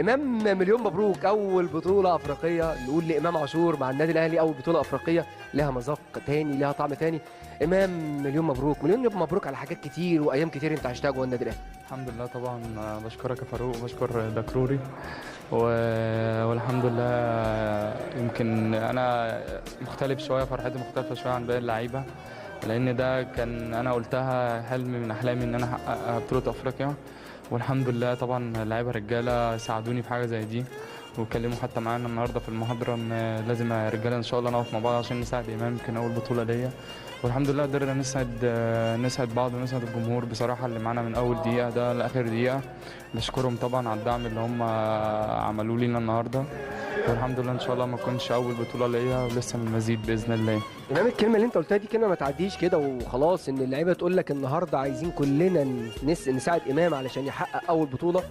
إمام، مليون مبروك أول بطولة أفريقية. نقول لإمام عاشور مع النادي الأهلي أول بطولة أفريقية، لها مذاق تاني، لها طعم تاني. إمام، مليون مبروك، مليون مبروك على حاجات كتير وأيام كتير أنت عشتها جوه النادي الأهلي. الحمد لله طبعا. بشكرك يا فاروق وبشكر دكروري و... والحمد لله. يمكن انا مختلف شويه، فرحتي مختلفه شويه عن باقي اللعيبه، لان ده كان انا قلتها حلم من احلامي ان انا احقق بطوله افريقيا. والحمد لله طبعا اللعيبه رجاله ساعدوني في حاجه زي دي، واتكلموا حتى معانا النهارده في المحاضره ان لازم يا رجاله ان شاء الله نقف مع بعض عشان نساعد امام، يمكن اول بطوله ليا. والحمد لله قدرنا نسعد بعض ونسعد الجمهور بصراحه اللي معانا من اول دقيقه ده لاخر دقيقه. بشكرهم طبعا على الدعم اللي هم عملوه لينا النهارده. والحمد لله ان شاء الله ما تكونش اول بطوله ليا ولسه من المزيد باذن الله. إمام، الكلمة اللي أنت قلتها دي كلمة ما تعديش كده وخلاص، إن اللعيبة تقول لك النهاردة عايزين كلنا نساعد إمام علشان يحقق أول بطولة.